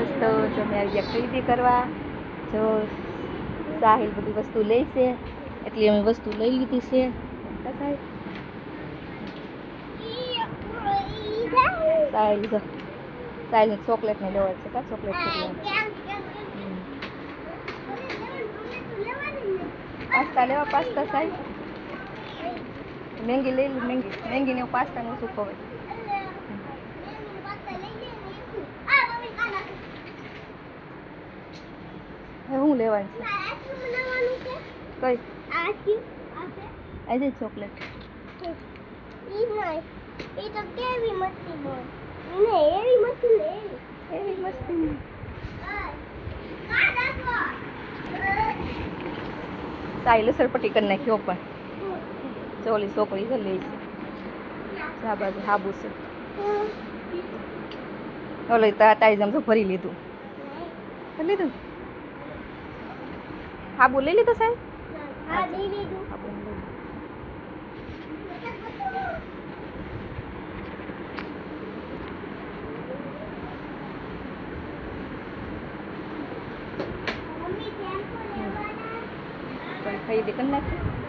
મસ્ત જો મેં આવી ગયા ખરીદી કરવા. જો સાહિલ બધી વસ્તુ લે છે એટલે અમે વસ્તુ લઈ લીધી છે. સાહિલ જો સાહિલને ચોકલેટને લેવા છે. કા ચોકલેટ પાસ્તા લેવા. પાસ્તા સાહિલ મેંગી લઈ લે. મેંગીને પાસ્તાને ઓછું ખવાય. હવે હું લેવાનું છે કઈ આજે ચોકલેટ એવી મસ્તી સાહિલ સરપટ્ટી કરી નાખ્યો પણ ચોલી છોકરી છે લઈ છે. આ બાજુ હાબુ છે. ઓલો તારી જેમ તો ભરી લીધું. લીધું હાબુ લઈ લીધો સાહેબ. ખરીદી કરી નાખી.